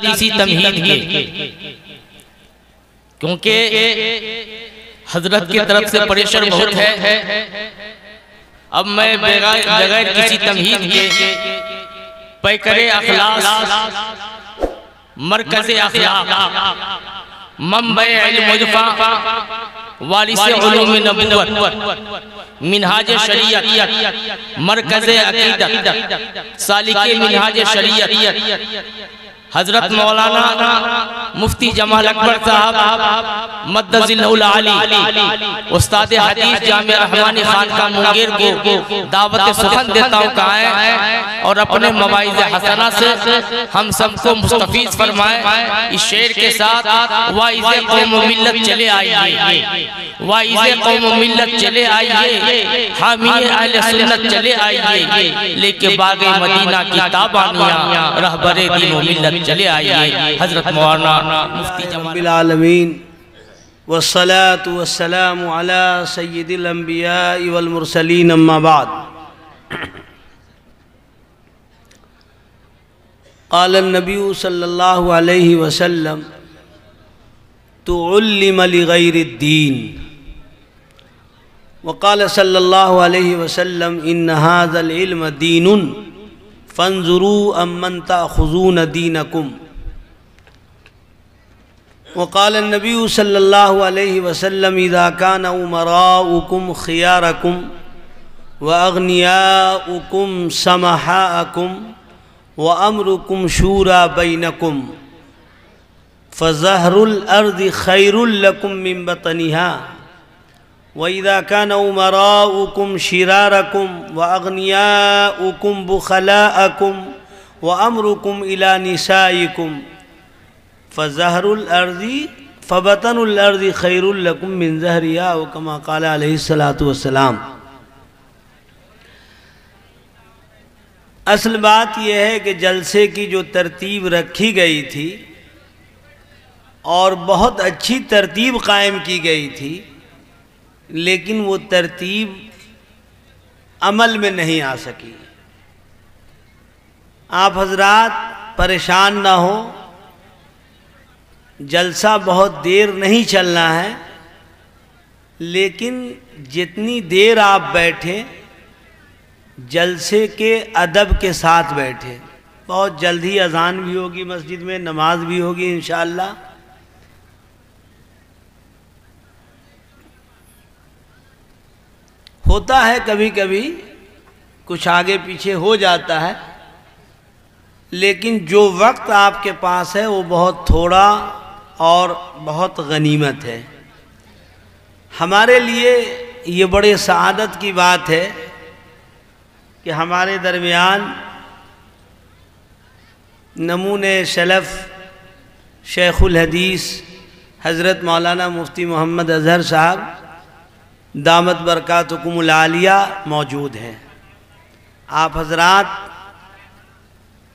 اسی تمہید کے، کیونکہ حضرت کی طرف سے پریشر بہت ہے۔ اب میں بغیر کسی تمہید کے پیکر اخلاص، مرکز اخلاق، منبع علم ودفع، وارث علوم نبوت، منہاج شریعت، مرکز عقیدت، سالک منہاج شریعت، حضرت مولانا مفتی جمال اکبر صاحب مدد العالی، استاد حدیث جامع رحمانی خانقاہ منگیر کو دعوت سخن دیتا ہوں کہ آئیں اور اپنے مواعظ حسنہ سے ہم سب کو مستفیض فرمائیں۔ اس شعر کے ساتھ واعظ قوم و ملت چلے آئیے، واعظ قوم و ملت چلے آئیے، حامی اہل سنت چلے آئیے، لے کے باغ مدینہ کی تابانیاں، رہبر دین و ملت چلے آئیے۔ حضرت مولانا مفتی جمال العالمین والصلاة والسلام على سید الانبیاء والمرسلین، اما بعد۔ قال النبی صلی اللہ علیہ وسلم تعلم لغیر الدین، وقال صلی اللہ علیہ وسلم ان هذا العلم دین فانظروا امن تأخذون دینکم، وقال النبی صلی اللہ علیہ وسلم اذا كان امراؤکم خیارکم واغنیاؤکم سمحاءکم وامرکم شورا بینکم فظہر الارض خیر لکم من بطنها، وَإِذَا كَانَ أُمَرَاؤُكُمْ شِرَارَكُمْ وَأَغْنِيَاؤُكُمْ بُخَلَاءَكُمْ وَأَمْرُكُمْ إِلَى نِسَائِكُمْ فَزَهْرُ الْأَرْضِ فَبَطَنُ الْأَرْضِ خَيْرٌ لَكُمْ مِنْ زَهْرِهَا، وَكَمَا قَالَ علیہ الصلاۃ والسلام۔ اصل بات یہ ہے کہ جلسے کی جو ترتیب رکھی گئی تھی اور بہت اچھی ترتیب قائم کی گئی تھی، لیکن وہ ترتیب عمل میں نہیں آ سکی۔ آپ حضرات پریشان نہ ہو، جلسہ بہت دیر نہیں چلنا ہے، لیکن جتنی دیر آپ بیٹھیں جلسے کے ادب کے ساتھ بیٹھیں۔ بہت جلدی اذان بھی ہوگی، مسجد میں نماز بھی ہوگی انشاءاللہ۔ ہوتا ہے کبھی کبھی کچھ آگے پیچھے ہو جاتا ہے، لیکن جو وقت آپ کے پاس ہے وہ بہت تھوڑا اور بہت غنیمت ہے۔ ہمارے لیے یہ بڑے سعادت کی بات ہے کہ ہمارے درمیان نمونِ سلف شیخ الحدیث حضرت مولانا مفتی محمد اظہر صاحب دامت برکاتکم العالیہ موجود ہیں۔ آپ حضرات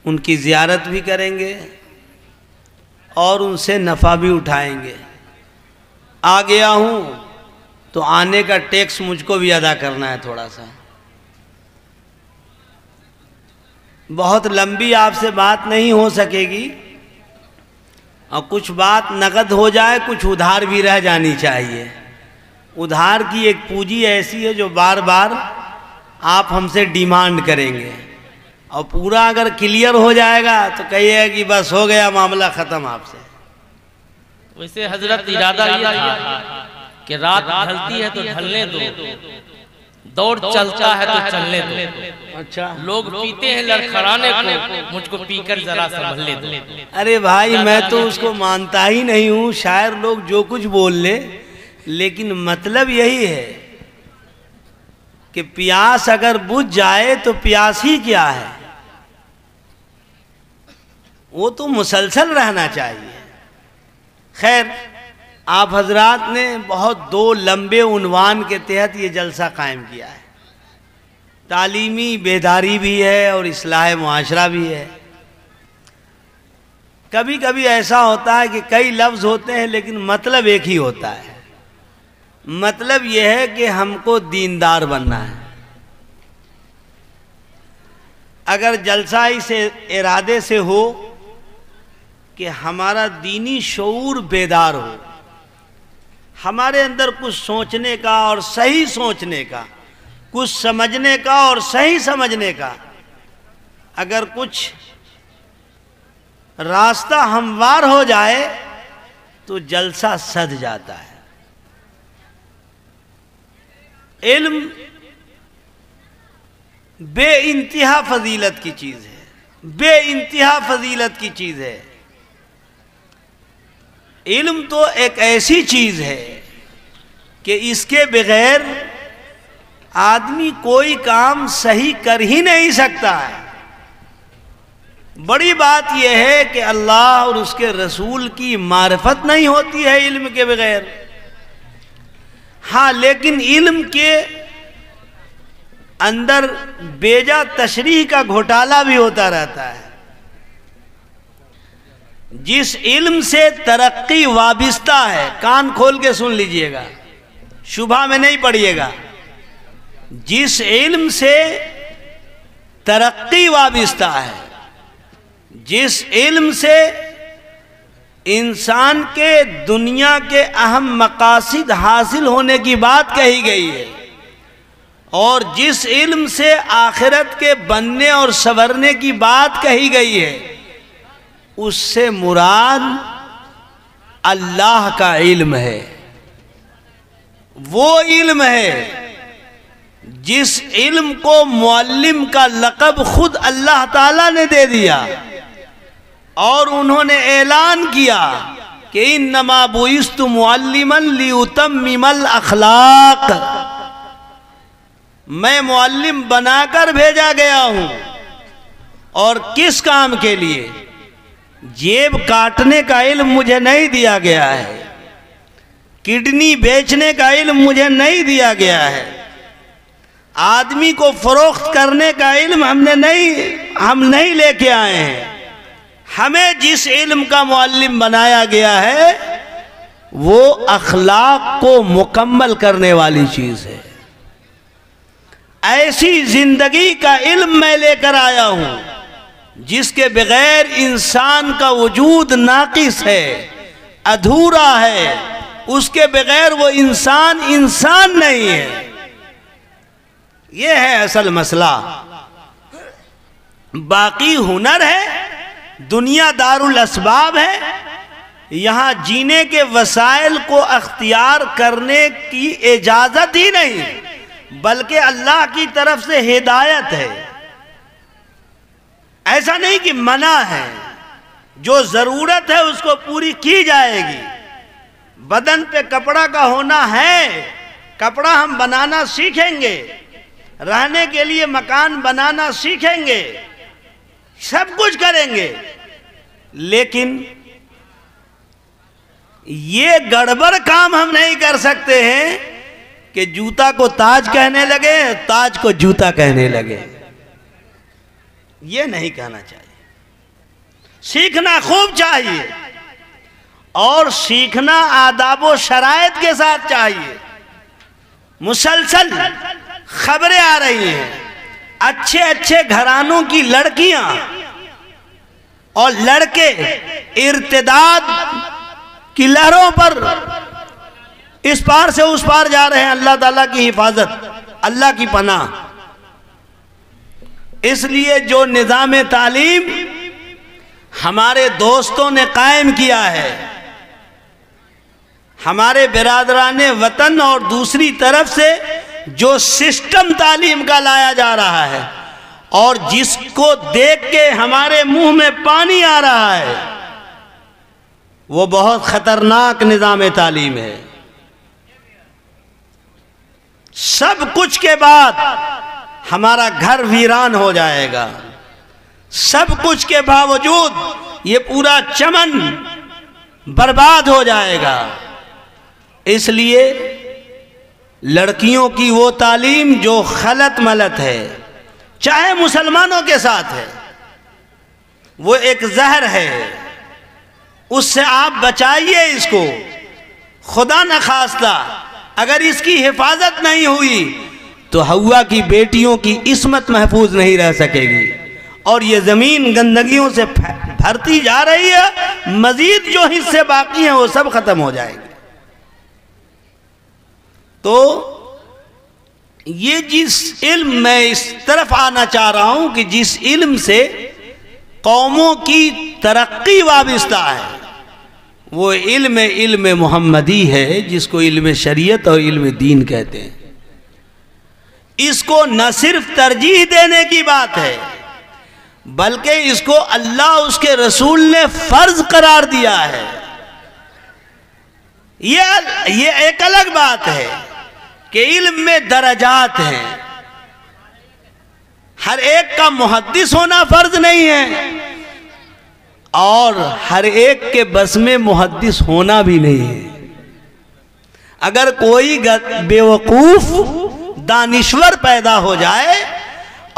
ان کی زیارت بھی کریں گے اور ان سے نفع بھی اٹھائیں گے۔ آ گیا ہوں تو آنے کا ٹیکس مجھ کو بھی ادا کرنا ہے تھوڑا سا۔ بہت لمبی آپ سے بات نہیں ہو سکے گی، اور کچھ بات نقد ہو جائے، کچھ ادھار بھی رہ جانی چاہیے۔ ادھار کی ایک پونجی ایسی ہے جو بار بار آپ ہم سے ڈیمانڈ کریں گے، اور پورا اگر کلیئر ہو جائے گا تو کہیے کہ بس ہو گیا معاملہ ختم آپ سے۔ ویسے حضرت ارادہ یہ تھا کہ رات ڈھلتی ہے تو ڈھلنے دو، دور چلتا ہے تو چلنے دو۔ اچھا، لوگ پیتے ہیں لڑکھڑانے کو، مجھ کو پی کر ذرا سنبھلنے دو۔ ارے بھائی میں تو اس کو مانتا ہی نہیں ہوں، شاعر لوگ جو کچھ بول لے، لیکن مطلب یہی ہے کہ پیاس اگر بجھ جائے تو پیاس ہی کیا ہے، وہ تو مسلسل رہنا چاہیے۔ خیر، آپ حضرات نے بہت دو لمبے عنوان کے تحت یہ جلسہ قائم کیا ہے۔ تعلیمی بیداری بھی ہے اور اصلاح معاشرہ بھی ہے۔ کبھی کبھی ایسا ہوتا ہے کہ کئی لفظ ہوتے ہیں لیکن مطلب ایک ہی ہوتا ہے۔ مطلب یہ ہے کہ ہم کو دیندار بننا ہے۔ اگر جلسہ اس ارادے سے ہو کہ ہمارا دینی شعور بیدار ہو، ہمارے اندر کچھ سوچنے کا اور صحیح سوچنے کا، کچھ سمجھنے کا اور صحیح سمجھنے کا، اگر کچھ راستہ ہموار ہو جائے تو جلسہ سد جاتا ہے۔ علم بے انتہا فضیلت کی چیز ہے، بے انتہا فضیلت کی چیز ہے۔ علم تو ایک ایسی چیز ہے کہ اس کے بغیر آدمی کوئی کام صحیح کر ہی نہیں سکتا ہے۔ بڑی بات یہ ہے کہ اللہ اور اس کے رسول کی معرفت نہیں ہوتی ہے علم کے بغیر۔ ہاں، لیکن علم کے اندر بیجا تشریح کا گھوٹالہ بھی ہوتا رہتا ہے۔ جس علم سے ترقی وابستہ ہے، کان کھول کے سن لیجئے گا، شبہ میں نہیں پڑھیے گا، جس علم سے ترقی وابستہ ہے، جس علم سے انسان کے دنیا کے اہم مقاصد حاصل ہونے کی بات کہی گئی ہے، اور جس علم سے آخرت کے بننے اور سنورنے کی بات کہی گئی ہے، اس سے مراد اللہ کا علم ہے۔ وہ علم ہے جس علم کو معلم کا لقب خود اللہ تعالیٰ نے دے دیا، اور انہوں نے اعلان کیا کہ انما بعثت معلما لیتمم الاخلاق، میں معلم بنا کر بھیجا گیا ہوں، اور کس کام کے لیے؟ جیب کاٹنے کا علم مجھے نہیں دیا گیا ہے، کڈنی بیچنے کا علم مجھے نہیں دیا گیا ہے، آدمی کو فروخت کرنے کا علم ہم نہیں لے کے آئے ہیں۔ ہمیں جس علم کا معلم بنایا گیا ہے وہ اخلاق کو مکمل کرنے والی چیز ہے۔ ایسی زندگی کا علم میں لے کر آیا ہوں جس کے بغیر انسان کا وجود ناقص ہے، ادھورا ہے، اس کے بغیر وہ انسان نہیں ہے۔ یہ ہے اصل مسئلہ۔ باقی ہنر ہے، دنیا دار الاسباب ہے، یہاں جینے کے وسائل کو اختیار کرنے کی اجازت ہی نہیں، بلکہ اللہ کی طرف سے ہدایت ہے۔ ایسا نہیں کہ منع ہے، جو ضرورت ہے اس کو پوری کی جائے گی۔ بدن پہ کپڑا کا ہونا ہے، کپڑا ہم بنانا سیکھیں گے، رہنے کے لیے مکان بنانا سیکھیں گے، سب کچھ کریں گے، لیکن یہ گڑبڑ کام ہم نہیں کر سکتے ہیں کہ جوتا کو تاج کہنے لگے، تاج کو جوتا کہنے لگے۔ یہ نہیں کہنا چاہیے۔ سیکھنا خوب چاہیے، اور سیکھنا آداب و شرائط کے ساتھ چاہیے۔ مسلسل خبریں آ رہی ہیں، اچھے اچھے گھرانوں کی لڑکیاں اور لڑکے ارتداد کی لہروں پر اس پار سے اس پار جا رہے ہیں۔ اللہ تعالیٰ کی حفاظت، اللہ کی پناہ۔ اس لیے جو نظام تعلیم ہمارے دوستوں نے قائم کیا ہے، ہمارے برادران وطن، اور دوسری طرف سے جو سسٹم تعلیم کا لایا جا رہا ہے، اور جس کو دیکھ کے ہمارے منہ میں پانی آ رہا ہے، وہ بہت خطرناک نظام تعلیم ہے۔ سب کچھ کے بعد ہمارا گھر ویران ہو جائے گا، سب کچھ کے باوجود یہ پورا چمن برباد ہو جائے گا۔ اس لیے لڑکیوں کی وہ تعلیم جو خلط ملط ہے، چاہے مسلمانوں کے ساتھ ہے، وہ ایک زہر ہے، اس سے آپ بچائیے اس کو۔ خدا نخواستہ اگر اس کی حفاظت نہیں ہوئی تو حوا کی بیٹیوں کی عصمت محفوظ نہیں رہ سکے گی، اور یہ زمین گندگیوں سے بھرتی جا رہی ہے، مزید جو حصے باقی ہیں وہ سب ختم ہو جائیں گے۔ تو یہ جس علم، میں اس طرف آنا چاہ رہا ہوں کہ جس علم سے قوموں کی ترقی وابستہ ہے، وہ علم محمدی ہے، جس کو علم شریعت اور علم دین کہتے ہیں۔ اس کو نہ صرف ترجیح دینے کی بات ہے، بلکہ اس کو اللہ اس کے رسول نے فرض قرار دیا ہے۔ یہ ایک الگ بات ہے کہ علم میں درجات ہیں، ہر ایک کا محدث ہونا فرض نہیں ہے، اور ہر ایک کے بس میں محدث ہونا بھی نہیں ہے۔ اگر کوئی بیوقوف دانشور پیدا ہو جائے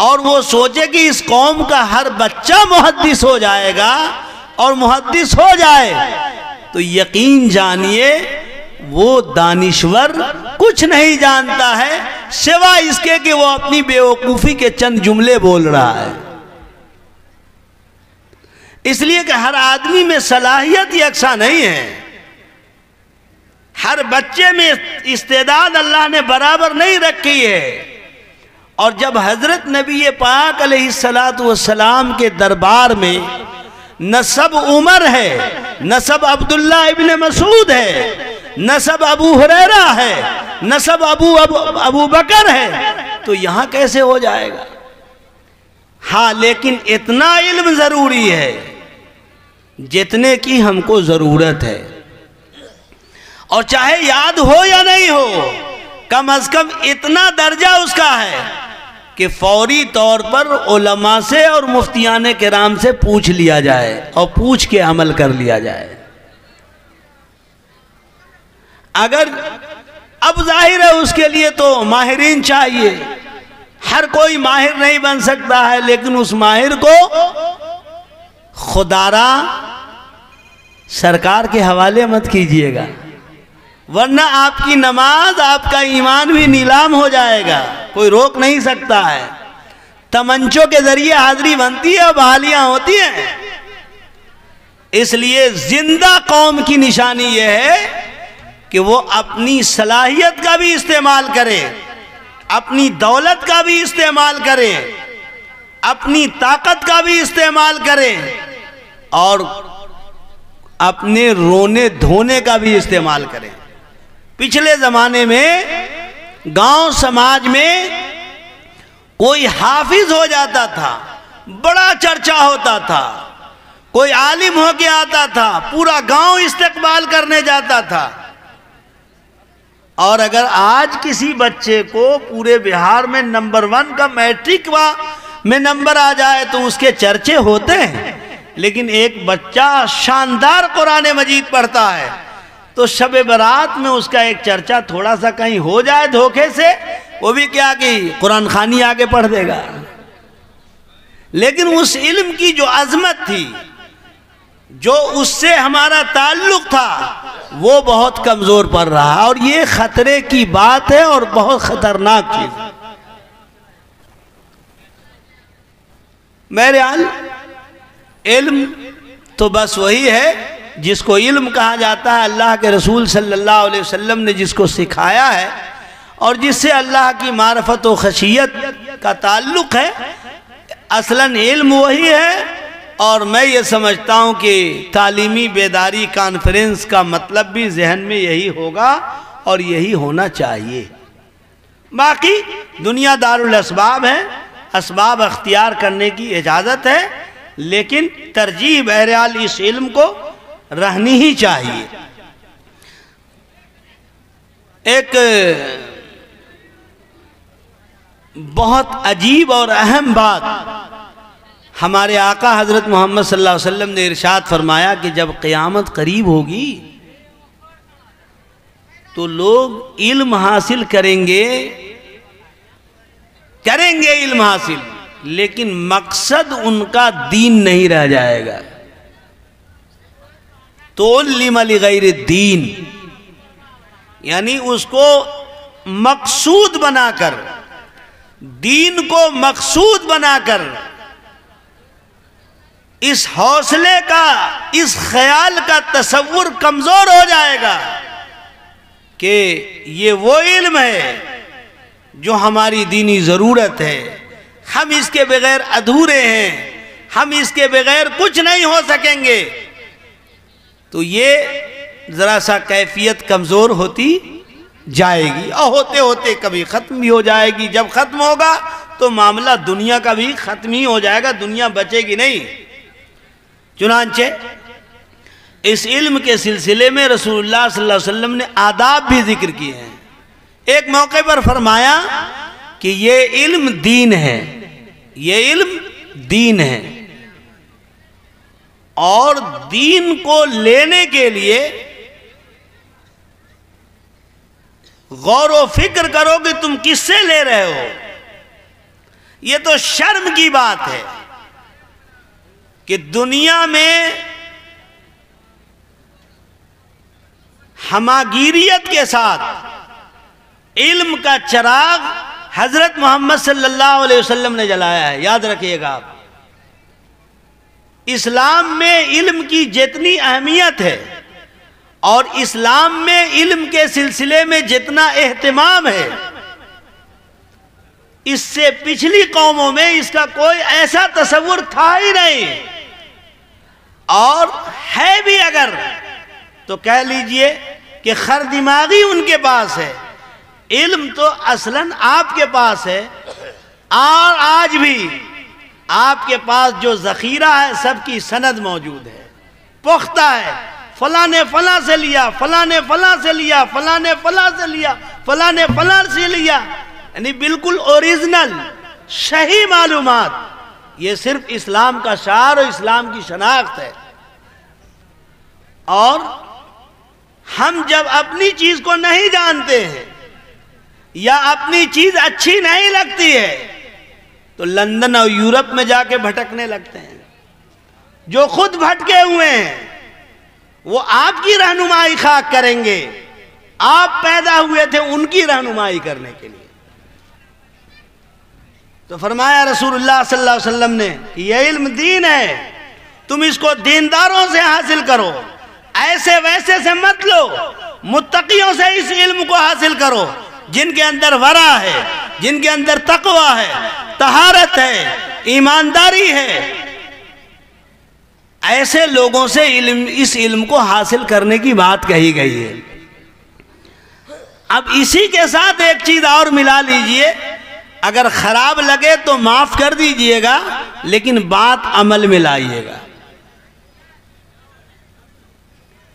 اور وہ سوچے کہ اس قوم کا ہر بچہ محدث ہو جائے گا اور محدث ہو جائے، تو یقین جانیے وہ دانشور کچھ نہیں جانتا ہے سوائے اس کے کہ وہ اپنی بیوقوفی کے چند جملے بول رہا ہے۔ اس لیے کہ ہر آدمی میں صلاحیت یکساں نہیں ہے، ہر بچے میں استعداد اللہ نے برابر نہیں رکھی ہے۔ اور جب حضرت نبی پاک علیہ السلام کے دربار میں نسب عمر ہے، نسب عبداللہ ابن مسعود ہے، نسب ابو ہریرہ ہے، نسب ابو بکر ہے، تو یہاں کیسے ہو جائے گا؟ ہاں، لیکن اتنا علم ضروری ہے جتنے کی ہم کو ضرورت ہے، اور چاہے یاد ہو یا نہیں ہو، کم از کم اتنا درجہ اس کا ہے کہ فوری طور پر علماء سے اور مفتیان کرام سے پوچھ لیا جائے اور پوچھ کے عمل کر لیا جائے۔ اگر اب ظاہر ہے اس کے لیے تو ماہرین چاہیے، ہر کوئی ماہر نہیں بن سکتا ہے، لیکن اس ماہر کو خدارا سرکار کے حوالے مت کیجئے گا، ورنہ آپ کی نماز، آپ کا ایمان بھی نیلام ہو جائے گا، کوئی روک نہیں سکتا ہے۔ تمنچوں کے ذریعے حاضری بنتی ہے اور بحالیاں ہوتی ہیں۔ اس لیے زندہ قوم کی نشانی یہ ہے کہ وہ اپنی صلاحیت کا بھی استعمال کرے، اپنی دولت کا بھی استعمال کرے، اپنی طاقت کا بھی استعمال کرے، اور اپنے رونے دھونے کا بھی استعمال کرے۔ پچھلے زمانے میں گاؤں سماج میں کوئی حافظ ہو جاتا تھا، بڑا چرچا ہوتا تھا، کوئی عالم ہو کے آتا تھا، پورا گاؤں استقبال کرنے جاتا تھا۔ اور اگر آج کسی بچے کو پورے بہار میں نمبر 1 کا میٹرک میں نمبر آ جائے تو اس کے چرچے ہوتے ہیں، لیکن ایک بچہ شاندار قرآن مجید پڑھتا ہے تو شب برات میں اس کا ایک چرچا تھوڑا سا کہیں ہو جائے دھوکے سے، وہ بھی کیا کہ قرآن خوانی آگے پڑھ دے گا۔ لیکن اس علم کی جو عظمت تھی، جو اس سے ہمارا تعلق تھا، وہ بہت کمزور پڑ رہا، اور یہ خطرے کی بات ہے اور بہت خطرناک چیز ہے۔ بہرحال علم تو بس وہی ہے جس کو علم کہا جاتا ہے، اللہ کے رسول صلی اللہ علیہ وسلم نے جس کو سکھایا ہے اور جس سے اللہ کی معرفت و خشیت کا تعلق ہے۔ اصلاً علم وہی ہے، اور میں یہ سمجھتا ہوں کہ تعلیمی بیداری کانفرنس کا مطلب بھی ذہن میں یہی ہوگا اور یہی ہونا چاہیے۔ باقی دنیا دار الاسباب ہے، اسباب اختیار کرنے کی اجازت ہے، لیکن ترجیح بہرحال اس علم کو رہنی ہی چاہیے۔ ایک بہت عجیب اور اہم بات ہمارے آقا حضرت محمد صلی اللہ علیہ وسلم نے ارشاد فرمایا کہ جب قیامت قریب ہوگی تو لوگ علم حاصل کریں گے علم حاصل، لیکن مقصد ان کا دین نہیں رہ جائے گا۔ تو علم لغیر الدین، یعنی اس کو مقصود بنا کر، دین کو مقصود بنا کر اس حوصلے کا، اس خیال کا تصور کمزور ہو جائے گا کہ یہ وہ علم ہے جو ہماری دینی ضرورت ہے، ہم اس کے بغیر ادھورے ہیں، ہم اس کے بغیر کچھ نہیں ہو سکیں گے، تو یہ ذرا سا کیفیت کمزور ہوتی جائے گی، اور ہوتے ہوتے کبھی ختم بھی ہو جائے گی۔ جب ختم ہوگا تو معاملہ دنیا کا بھی ختم ہی ہو جائے گا، دنیا بچے گی نہیں۔ چنانچہ اس علم کے سلسلے میں رسول اللہ صلی اللہ علیہ وسلم نے آداب بھی ذکر کیے ہیں۔ ایک موقع پر فرمایا کہ یہ علم دین ہے، یہ علم دین ہے، اور دین کو لینے کے لیے غور و فکر کرو کہ تم کس سے لے رہے ہو۔ یہ تو شرم کی بات ہے کہ دنیا میں ہماگیریت کے ساتھ علم کا چراغ حضرت محمد صلی اللہ علیہ وسلم نے جلایا ہے۔ یاد رکھیے گا آپ، اسلام میں علم کی جتنی اہمیت ہے اور اسلام میں علم کے سلسلے میں جتنا اہتمام ہے، اس سے پچھلی قوموں میں اس کا کوئی ایسا تصور تھا ہی نہیں، اور ہے بھی اگر تو کہہ لیجئے کہ خر دماغی ان کے پاس ہے۔ علم تو اصلاً آپ کے پاس ہے، اور آج بھی آپ کے پاس جو ذخیرہ ہے سب کی سند موجود ہے، پختہ ہے، فلاں نے فلاں سے لیا، فلاں نے فلاں سے لیا، فلاں نے فلاں سے لیا، فلاں نے فلاں سے لیا، یعنی بالکل اوریجنل صحیح معلومات۔ یہ صرف اسلام کا شعار اور اسلام کی شناخت ہے۔ اور ہم جب اپنی چیز کو نہیں جانتے ہیں یا اپنی چیز اچھی نہیں لگتی ہے تو لندن اور یورپ میں جا کے بھٹکنے لگتے ہیں۔ جو خود بھٹکے ہوئے ہیں وہ آپ کی رہنمائی خاک کریں گے، آپ پیدا ہوئے تھے ان کی رہنمائی کرنے کے لیے۔ تو فرمایا رسول اللہ صلی اللہ علیہ وسلم نے کہ یہ علم دین ہے، تم اس کو دینداروں سے حاصل کرو، ایسے ویسے سے مت لو، متقیوں سے اس علم کو حاصل کرو جن کے اندر ورع ہے، جن کے اندر تقوی ہے، طہارت ہے، ایمانداری ہے۔ ایسے لوگوں سے اس علم کو حاصل کرنے کی بات کہی گئی ہے۔ اب اسی کے ساتھ ایک چیز اور ملا لیجئے، اگر خراب لگے تو معاف کر دیجئے گا، لیکن بات عمل میں لائیے گا۔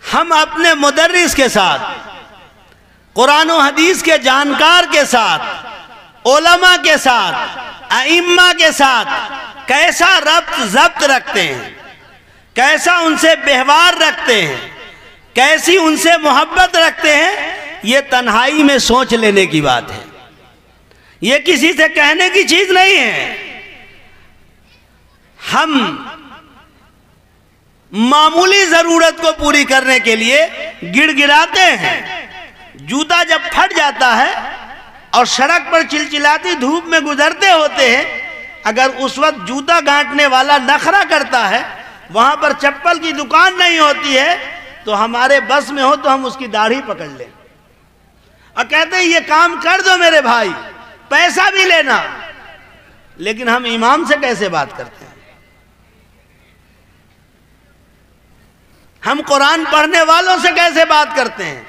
ہم اپنے مدرس کے ساتھ، قرآن و حدیث کے جانکار کے ساتھ، علماء کے ساتھ، ائمہ کے ساتھ کیسا ربط ضبط رکھتے ہیں، کیسا ان سے بہوار رکھتے ہیں، کیسی ان سے محبت رکھتے ہیں، یہ تنہائی میں سوچ لینے کی بات ہے، یہ کسی سے کہنے کی چیز نہیں ہے۔ ہم معمولی ضرورت کو پوری کرنے کے لیے گڑ گڑاتے ہیں، جوتا جب پھٹ جاتا ہے اور سڑک پر چلچلاتی دھوپ میں گزرتے ہوتے ہیں، اگر اس وقت جوتا گانٹنے والا نخرہ کرتا ہے، وہاں پر چپل کی دکان نہیں ہوتی ہے، تو ہمارے بس میں ہو تو ہم اس کی داڑھی پکڑ لیں اور کہتے ہیں یہ کام کر دو میرے بھائی، پیسہ بھی لینا۔ لیکن ہم امام سے کیسے بات کرتے ہیں؟ ہم قرآن پڑھنے والوں سے کیسے بات کرتے ہیں؟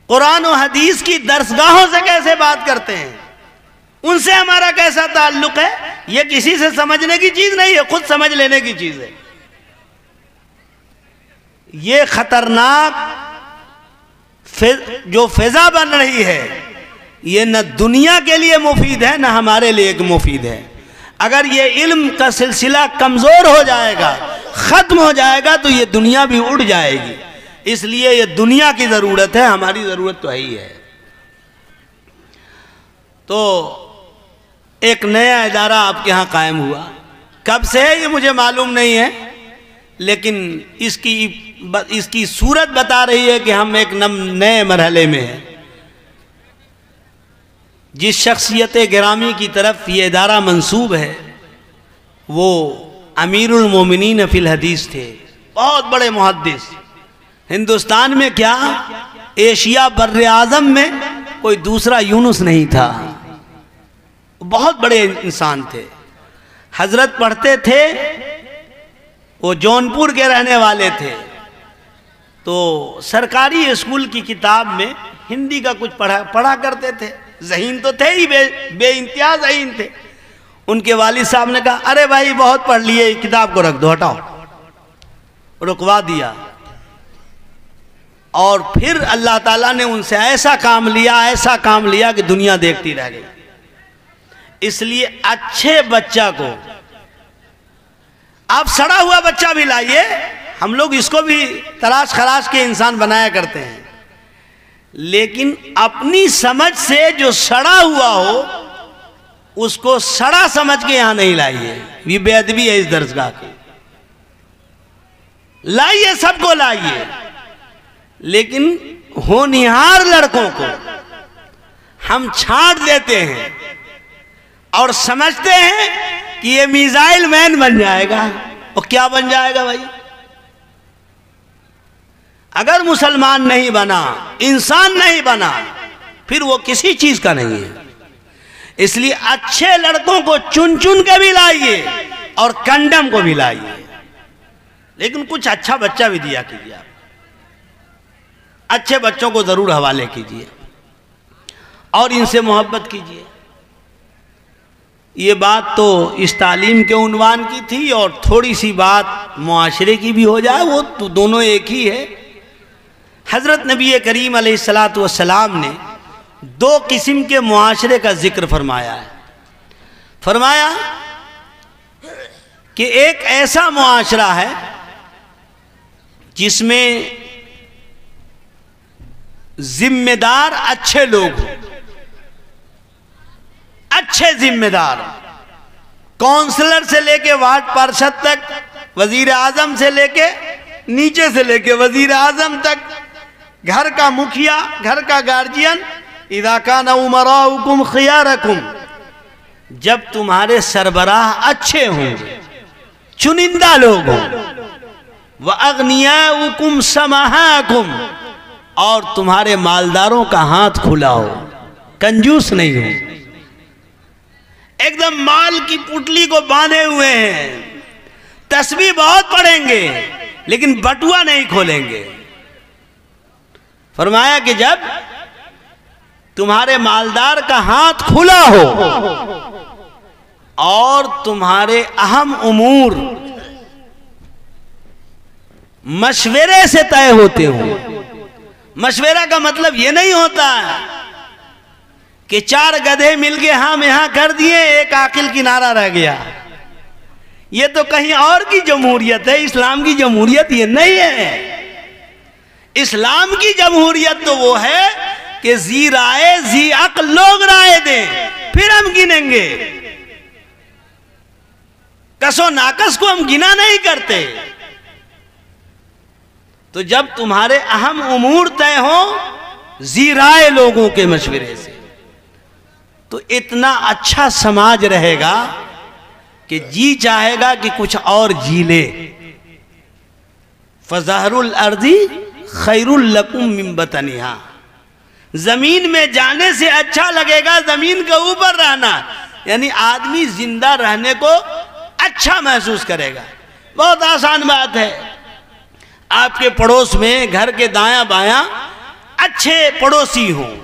قرآن و حدیث کی درسگاہوں سے کیسے بات کرتے ہیں؟ ان سے ہمارا کیسا تعلق ہے؟ یہ کسی سے سمجھنے کی چیز نہیں ہے، خود سمجھ لینے کی چیز ہے۔ یہ خطرناک جو فضا بن رہی ہے، یہ نہ دنیا کے لیے مفید ہے نہ ہمارے لیے مفید ہے۔ اگر یہ علم کا سلسلہ کمزور ہو جائے گا، ختم ہو جائے گا، تو یہ دنیا بھی اڑ جائے گی۔ اس لیے یہ دنیا کی ضرورت ہے، ہماری ضرورت تو ہے ہی ہے۔ تو ایک نیا ادارہ آپ کے ہاں قائم ہوا، کب سے ہے یہ مجھے معلوم نہیں ہے، لیکن اس کی صورت بتا رہی ہے کہ ہم ایک نئے مرحلے میں ہیں۔ جس شخصیت گرامی کی طرف یہ ادارہ منسوب ہے، وہ امیر المومنین فی الحدیث تھے، بہت بڑے محدث. ہندوستان میں کیا ایشیا بر اعظم میں کوئی دوسرا یونس نہیں تھا. بہت بڑے انسان تھے. حضرت پڑھتے تھے، وہ جونپور کے رہنے والے تھے، تو سرکاری اسکول کی کتاب میں ہندی کا کچھ پڑھا کرتے تھے. ذہین تو تھے ہی، بے انتہا ذہین تھے. ان کے والد صاحب نے کہا ارے بھائی بہت پڑھ لیے، کتاب کو رکھ دو، ہٹاؤ. رکوا دیا. اور پھر اللہ تعالیٰ نے ان سے ایسا کام لیا کہ دنیا دیکھتی رہ گئی. اس لیے اچھے بچہ کو، آپ سڑا ہوا بچہ بھی لائیے، ہم لوگ اس کو بھی تراش خراش کے انسان بنایا کرتے ہیں، لیکن اپنی سمجھ سے جو سڑا ہوا ہو اس کو سڑا سمجھ کے یہاں نہیں لائیے. یہ بے ادبی ہے اس درسگاہ کی. لائیے، سب کو لائیے، لیکن ہونہار لڑکوں کو ہم چھانٹ دیتے ہیں اور سمجھتے ہیں کہ یہ میزائل مین بن جائے گا. اور کیا بن جائے گا بھائی؟ اگر مسلمان نہیں بنا، انسان نہیں بنا، پھر وہ کسی چیز کا نہیں ہے. اس لیے اچھے لڑکوں کو چن چن کے بھی لائیے اور کنڈم کو بھی لائیے، لیکن کچھ اچھا بچہ بھی دیا کیجیے. آپ اچھے بچوں کو ضرور حوالے کیجیے اور ان سے محبت کیجیے. یہ بات تو اس تعلیم کے عنوان کی تھی، اور تھوڑی سی بات معاشرے کی بھی ہو جائے، وہ تو دونوں ایک ہی ہے. حضرت نبی کریم علیہ السلام نے دو قسم کے معاشرے کا ذکر فرمایا ہے. فرمایا کہ ایک ایسا معاشرہ ہے جس میں ذمہ دار اچھے لوگ ہوں، اچھے ذمہ دار، کونسلر سے لے کے وارڈ پارشد تک، وزیر اعظم سے لے کے نیچے سے لے کے وزیر اعظم تک، گھر کا مکھیا، گھر کا گارجین. اذا کان امراؤکم خیارکم، جب تمہارے سربراہ اچھے ہوں، چنندہ لوگ ہوں. وَأَغْنِيَاؤُكُمْ سَمَحَاكُمْ، اور تمہارے مالداروں کا ہاتھ کھلا ہو، کنجوس نہیں ہو، ایک دم مال کی پٹلی کو باندھے ہوئے ہیں، تسبیح بہت پڑھیں گے لیکن بٹوا نہیں کھولیں گے. فرمایا کہ جب تمہارے مالدار کا ہاتھ کھلا ہو اور تمہارے اہم امور مشورے سے طے ہوتے ہوں. مشورہ کا مطلب یہ نہیں ہوتا کہ چار گدھے مل کے ہم یہاں کر دیے، ایک عاقل کنارہ رہ گیا. یہ تو کہیں اور کی جمہوریت ہے، اسلام کی جمہوریت یہ نہیں ہے. اسلام کی جمہوریت تو وہ ہے کہ ذی رائے ذی عقل لوگ رائے دیں، پھر ہم گنیں گے. کس و ناقص کو ہم گنا نہیں کرتے. تو جب تمہارے اہم امور طے ہوں ذی رائے لوگوں کے مشورے سے، تو اتنا اچھا سماج رہے گا کہ جی چاہے گا کہ کچھ اور جی لے. فَظَهْرُ الْأَرْضِ خَيْرٌ لَكُمْ مِنْ بَطْنِهَا، زمین میں جانے سے اچھا لگے گا زمین کے اوپر رہنا. یعنی آدمی زندہ رہنے کو اچھا محسوس کرے گا. بہت آسان بات ہے. آپ کے پڑوس میں گھر کے دایاں بایاں اچھے پڑوسی ہوں،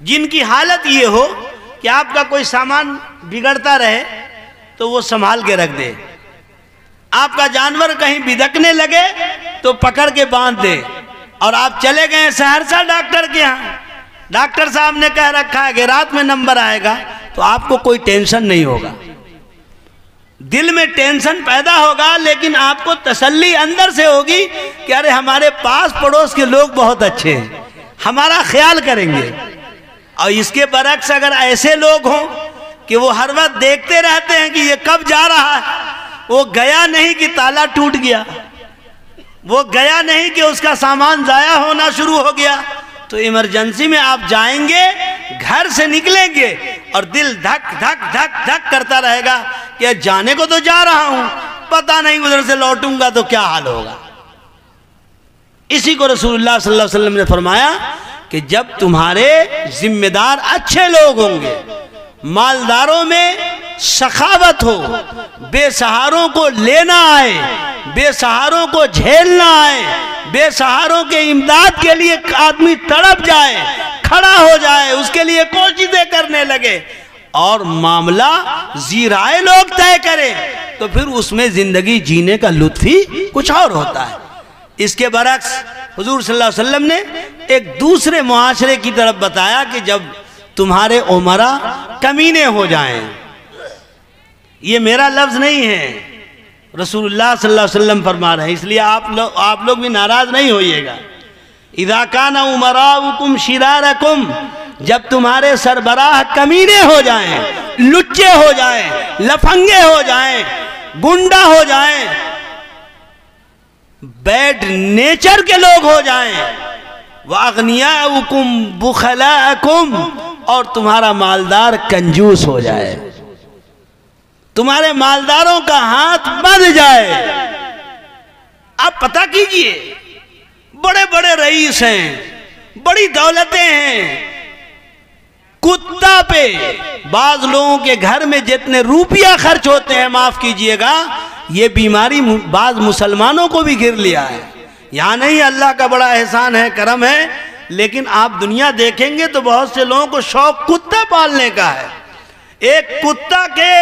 جن کی حالت یہ ہو کہ آپ کا کوئی سامان بگڑتا رہے تو وہ سنبھال کے رکھ دے. آپ کا جانور کہیں بدکنے لگے تو پکڑ کے باندھ دے. اور آپ چلے گئے سہرسہ ڈاکٹر کے ہاں، ڈاکٹر صاحب نے کہہ رکھا ہے کہ رات میں نمبر آئے گا، تو آپ کو کوئی ٹینشن نہیں ہوگا. دل میں ٹینشن پیدا ہوگا لیکن آپ کو تسلی اندر سے ہوگی کہ ارے ہمارے پاس پڑوس کے لوگ بہت اچھے ہیں، ہمارا خیال کریں گے. اور اس کے برعکس اگر ایسے لوگ ہوں کہ وہ ہر وقت دیکھتے رہتے ہیں کہ یہ کب جا رہا ہے، وہ گیا نہیں کہ تالا ٹوٹ گیا، وہ گیا نہیں کہ اس کا سامان ضائع ہونا شروع ہو گیا، تو ایمرجنسی میں آپ جائیں گے، گھر سے نکلیں گے اور دل دھک دھک دھک دھک کرتا رہے گا کہ جانے کو تو جا رہا ہوں، پتہ نہیں ادھر سے لوٹوں گا تو کیا حال ہوگا۔ اسی کو رسول اللہ صلی اللہ علیہ وسلم نے فرمایا کہ جب تمہارے ذمہ دار اچھے لوگ ہوں گے، مالداروں میں سخاوت ہو، بے سہاروں کو لینا آئے، بے سہاروں کو جھیلنا آئے، بے سہاروں کے امداد کے لیے آدمی تڑپ جائے، کھڑا ہو جائے، اس کے لیے کوششیں کرنے لگے اور معاملہ زیرائے لوگ طے کرے، تو پھر اس میں زندگی جینے کا لطف ہی کچھ اور ہوتا ہے۔ اس کے برعکس حضور صلی اللہ علیہ وسلم نے ایک دوسرے معاشرے کی طرف بتایا کہ جب تمہارے عمرا کمینے ہو جائیں، یہ میرا لفظ نہیں ہے، رسول اللہ صلی اللہ علیہ وسلم فرما رہے ہیں، اس لیے آپ لوگ بھی ناراض نہیں ہوئیے گا۔ اذا کان امراؤکم شرارکم، جب تمہارے سربراہ کمینے ہو جائیں، لچے ہو جائیں، لفنگے ہو جائیں، گنڈا ہو جائیں، بیڈ نیچر کے لوگ ہو جائیں، وَأَغْنِيَاؤُكُمْ بُخَلَاءَكُمْ، اور تمہارا مالدار کنجوس ہو جائے، تمہارے مالداروں کا ہاتھ بندھ جائے۔ آپ پتہ کیجئے، بڑے بڑے رئیس ہیں، بڑی دولتیں ہیں، کتا پہ بعض لوگوں کے گھر میں جتنے روپیہ خرچ ہوتے ہیں، معاف کیجئے گا، یہ بیماری بعض مسلمانوں کو بھی گھر لیا ہے۔ یہاں نہیں، اللہ کا بڑا احسان ہے، کرم ہے، لیکن آپ دنیا دیکھیں گے تو بہت سے لوگوں کو شوق کتا پالنے کا ہے۔ ایک کتا کے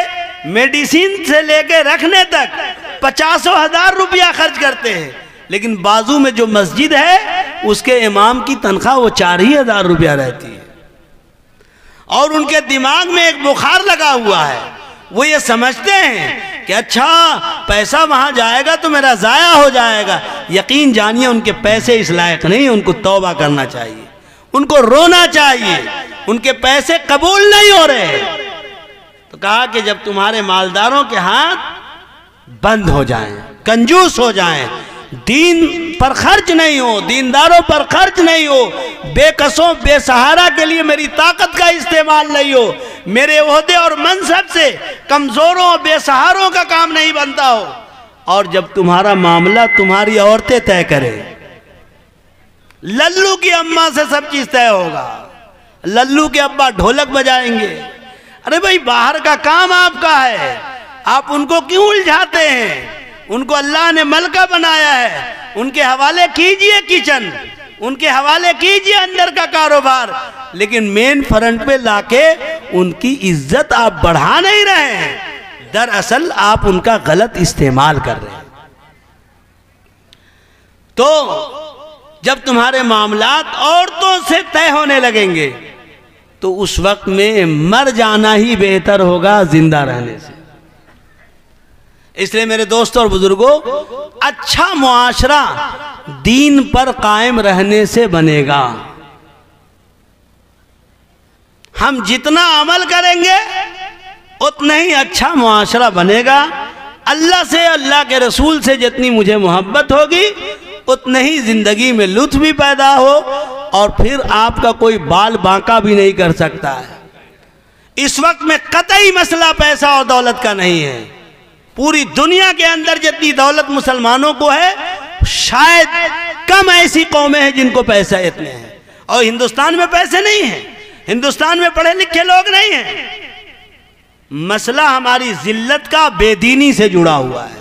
میڈیسن سے لے کے رکھنے تک 50,000 روپیہ خرچ کرتے ہیں، لیکن بازو میں جو مسجد ہے اس کے امام کی تنخواہ وہ 4,000 روپیہ رہتی ہے، اور ان کے دماغ میں ایک بخار لگا ہوا ہے، وہ یہ سمجھتے ہیں کہ اچھا پیسہ وہاں جائے گا تو میرا ضائع ہو جائے گا۔ یقین جانیے ان کے پیسے اس لائق نہیں، ان کو توبہ کرنا چاہیے، ان کو رونا چاہیے، ان کے پیسے قبول نہیں ہو رہے۔ تو کہا کہ جب تمہارے مالداروں کے ہاتھ بند ہو جائیں، کنجوس ہو جائیں، دین پر خرچ نہیں ہو، دینداروں پر خرچ نہیں ہو، بے کسوں بے سہارا کے لیے میری طاقت کا استعمال نہیں ہو، میرے عہدے اور منصب سے کمزوروں اور بے سہاروں کا کام نہیں بنتا ہو، اور جب تمہارا معاملہ تمہاری عورتیں طے کرے، للو کی اماں سے سب چیز طے ہوگا، للو کے ابا ڈھولک بجائیں گے، ارے بھائی باہر کا کام آپ کا ہے، آپ ان کو کیوں الجھاتے ہیں؟ ان کو اللہ نے ملکہ بنایا ہے، ان کے حوالے کیجئے کچن، ان کے حوالے کیجئے اندر کا کاروبار، لیکن مین فرنٹ پہ لاکے ان کی عزت آپ بڑھا نہیں رہے ہیں، دراصل آپ ان کا غلط استعمال کر رہے ہیں۔ تو جب تمہارے معاملات عورتوں سے طے ہونے لگیں گے تو اس وقت میں مر جانا ہی بہتر ہوگا زندہ رہنے سے۔ اس لئے میرے دوستوں اور بزرگوں، اچھا معاشرہ دین پر قائم رہنے سے بنے گا۔ ہم جتنا عمل کریں گے اتنا ہی اچھا معاشرہ بنے گا۔ اللہ سے، اللہ کے رسول سے جتنی مجھے محبت ہوگی اتنا ہی زندگی میں لطف بھی پیدا ہو، اور پھر آپ کا کوئی بال باnkا بھی نہیں کر سکتا ہے۔ اس وقت میں قطعی مسئلہ پیسہ اور دولت کا نہیں ہے۔ پوری دنیا کے اندر جتنی دولت مسلمانوں کو ہے، شاید کم ایسی قومیں ہیں جن کو پیسہ اتنے ہیں، اور ہندوستان میں پیسے نہیں ہیں، ہندوستان میں پڑھے لکھے لوگ نہیں ہیں۔ مسئلہ ہماری ذلت کا بے دینی سے جڑا ہوا ہے،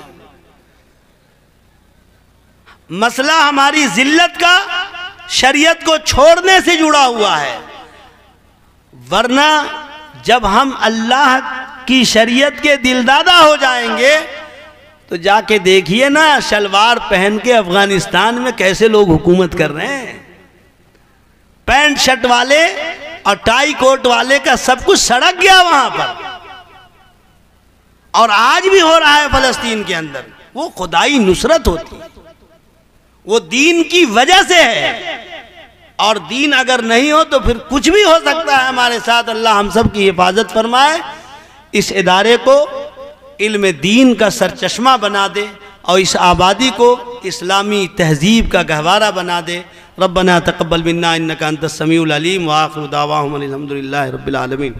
مسئلہ ہماری ذلت کا شریعت کو چھوڑنے سے جڑا ہوا ہے، ورنہ جب ہم اللہ کی شریعت کے دلدادہ ہو جائیں گے تو جا کے دیکھیے نا شلوار پہن کے افغانستان میں کیسے لوگ حکومت کر رہے ہیں، پینٹ شرٹ والے اور ٹائی کوٹ والے کا سب کچھ سڑک گیا وہاں پر، اور آج بھی ہو رہا ہے فلسطین کے اندر۔ وہ خدائی نصرت ہوتی ہے، وہ دین کی وجہ سے ہے، اور دین اگر نہیں ہو تو پھر کچھ بھی ہو سکتا ہے ہمارے ساتھ۔ اللہ ہم سب کی حفاظت فرمائے، اس ادارے کو علم دین کا سرچشمہ بنا دے، اور اس آبادی کو اسلامی تہذیب کا گہوارہ بنا دے۔ ربنا تقبل منا انک انت السمیع العلیم، وآخر دعواہم الحمدللہ رب العالمین۔